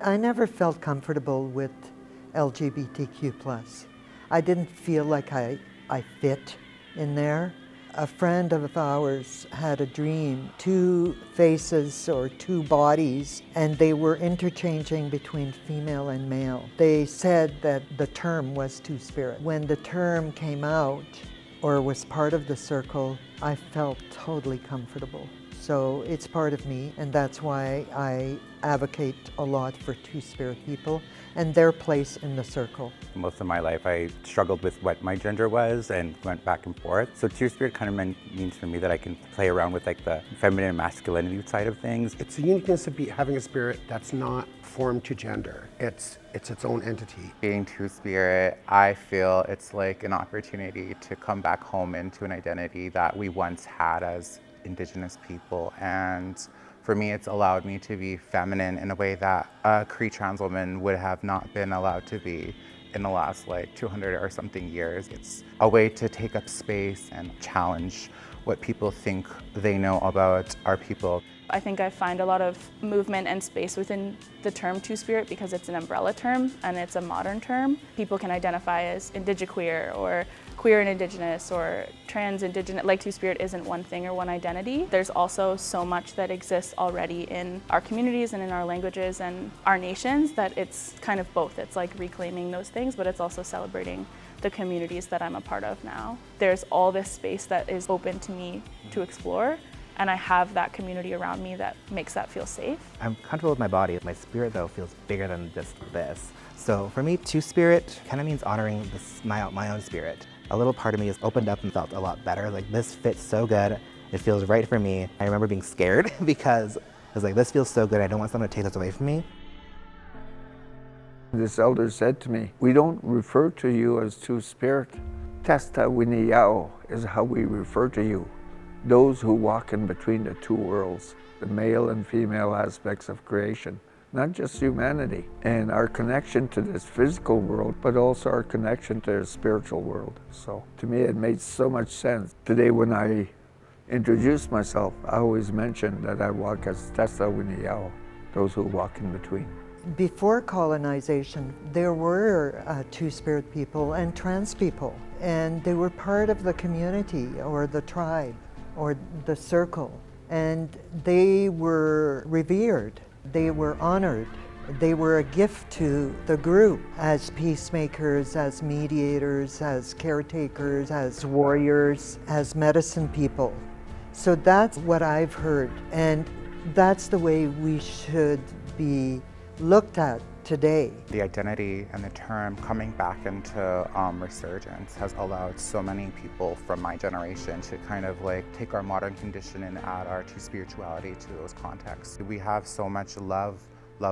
I never felt comfortable with LGBTQ+. I didn't feel like I fit in there. A friend of ours had a dream, two faces or two bodies, and they were interchanging between female and male. They said that the term was two-spirit. When the term came out or was part of the circle, I felt totally comfortable. So it's part of me, and that's why I advocate a lot for two-spirit people and their place in the circle. Most of my life I struggled with what my gender was and went back and forth. So two-spirit kind of means for me that I can play around with like the feminine and masculinity side of things. It's the uniqueness of having a spirit that's not formed to gender. It's its own entity. Being two-spirit, I feel it's like an opportunity to come back home into an identity that we once had as Indigenous people, and for me it's allowed me to be feminine in a way that a Cree trans woman would have not been allowed to be in the last 200 or something years. It's a way to take up space and challenge what people think they know about our people. I think I find a lot of movement and space within the term two-spirit because it's an umbrella term and it's a modern term. People can identify as indigiqueer or queer and Indigenous or trans Indigenous. Like two-spirit isn't one thing or one identity. There's also so much that exists already in our communities and in our languages and our nations that it's kind of both. It's like reclaiming those things, but it's also celebrating the communities that I'm a part of now. There's all this space that is open to me to explore, and I have that community around me that makes that feel safe. I'm comfortable with my body. My spirit, though, feels bigger than just this. So for me, two-spirit kind of means honoring my own spirit. A little part of me has opened up and felt a lot better. Like, this fits so good. It feels right for me. I remember being scared because I was like, this feels so good. I don't want someone to take this away from me. This elder said to me, we don't refer to you as two-spirit. Testa Winiyao is how we refer to you. Those who walk in between the two worlds, the male and female aspects of creation, not just humanity, and our connection to this physical world, but also our connection to the spiritual world. So to me, it made so much sense. Today, when I introduce myself, I always mention that I walk as Testa Winiyao, those who walk in between. Before colonization, there were two-spirit people and trans people, and they were part of the community or the tribe or the circle, and they were revered, they were honored, they were a gift to the group as peacemakers, as mediators, as caretakers, as warriors, as medicine people. So that's what I've heard, and that's the way we should be looked at today. The identity and the term coming back into resurgence has allowed so many people from my generation to kind of take our modern condition and add our two-spirituality to those contexts. We have so much love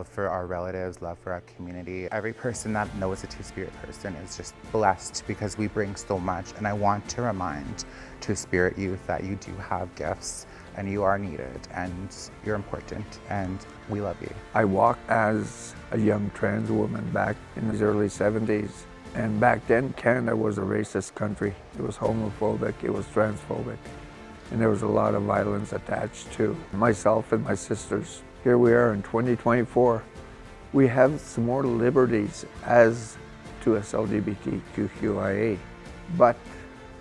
for our relatives, love for our community. Every person that knows a two-spirit person is just blessed because we bring so much, and I want to remind two-spirit youth that you do have gifts and you are needed and you're important and we love you. I walked as a young trans woman back in the early 70s, and back then Canada was a racist country. It was homophobic, it was transphobic, and there was a lot of violence attached to myself and my sisters. Here we are in 2024. We have some more liberties as to us LGBTQIA, but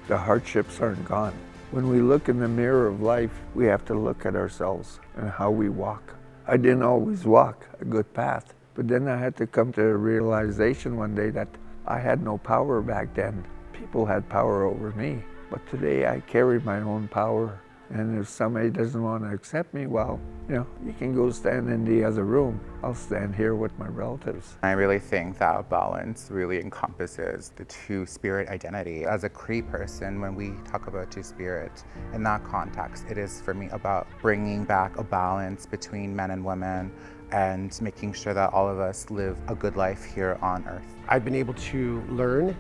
the hardships aren't gone. When we look in the mirror of life, we have to look at ourselves and how we walk. I didn't always walk a good path, but then I had to come to a realization one day that I had no power back then. People had power over me, but today I carry my own power. And if somebody doesn't want to accept me, well, you can go stand in the other room. I'll stand here with my relatives. I really think that balance really encompasses the two-spirit identity. As a Cree person, when we talk about two-spirit, in that context, it is for me about bringing back a balance between men and women and making sure that all of us live a good life here on Earth. I've been able to learn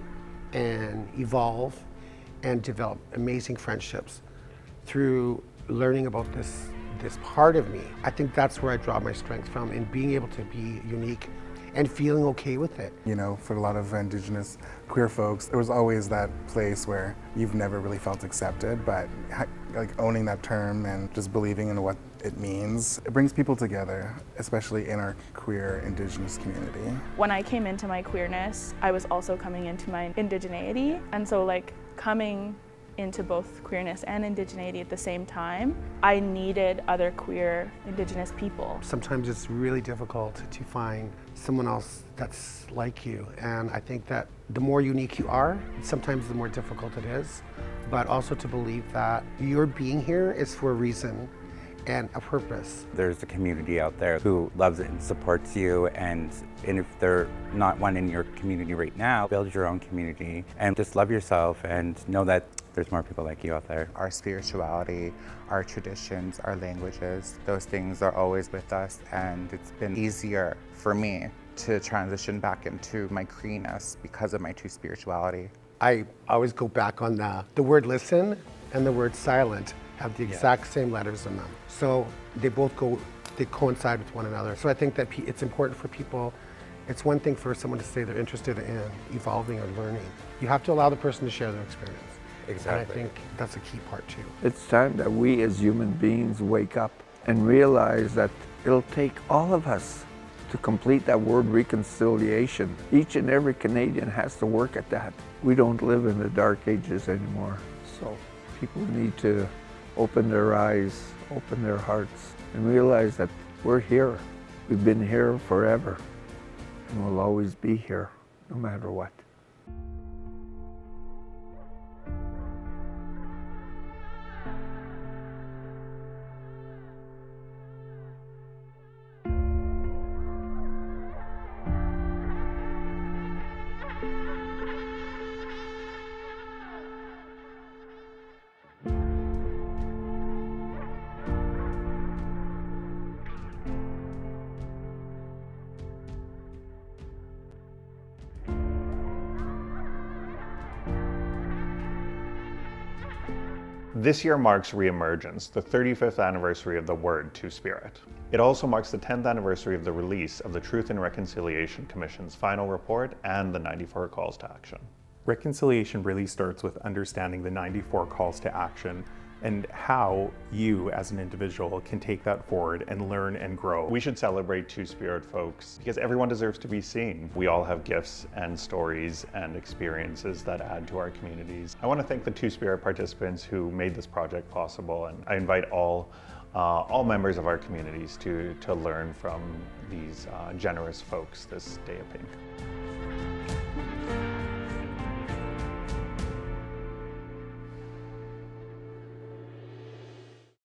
and evolve and develop amazing friendships through learning about this part of me. I think that's where I draw my strength from, in being able to be unique and feeling okay with it. You know, for a lot of Indigenous queer folks, there was always that place where you've never really felt accepted, but like owning that term and just believing in what it means, it brings people together, especially in our queer Indigenous community. When I came into my queerness, I was also coming into my indigeneity, and so like coming into both queerness and indigeneity at the same time, I needed other queer Indigenous people. Sometimes it's really difficult to find someone else that's like you, and I think that the more unique you are, sometimes the more difficult it is, but also to believe that your being here is for a reason and a purpose. There's a community out there who loves it and supports you, and if they're not one in your community right now, build your own community and just love yourself and know that there's more people like you out there. Our spirituality, our traditions, our languages, those things are always with us, and it's been easier for me to transition back into my queerness because of my true spirituality. I always go back on the word listen and the word silent have the exact same letters in them. So they coincide with one another. So I think that it's important for people. It's one thing for someone to say they're interested in evolving or learning. You have to allow the person to share their experience. Exactly. And I think that's a key part too. It's time that we as human beings wake up and realize that it'll take all of us to complete that word reconciliation. Each and every Canadian has to work at that. We don't live in the dark ages anymore. So people need to open their eyes, open their hearts, and realize that we're here. We've been here forever, and we'll always be here, no matter what. This year marks Re-Emergence, the 35th anniversary of the word Two-Spirit. It also marks the 10th anniversary of the release of the Truth and Reconciliation Commission's final report and the 94 calls to action. Reconciliation really starts with understanding the 94 calls to action and how you as an individual can take that forward and learn and grow. We should celebrate Two-Spirit folks because everyone deserves to be seen. We all have gifts and stories and experiences that add to our communities. I want to thank the Two-Spirit participants who made this project possible, and I invite all members of our communities to learn from these generous folks this Day of Pink.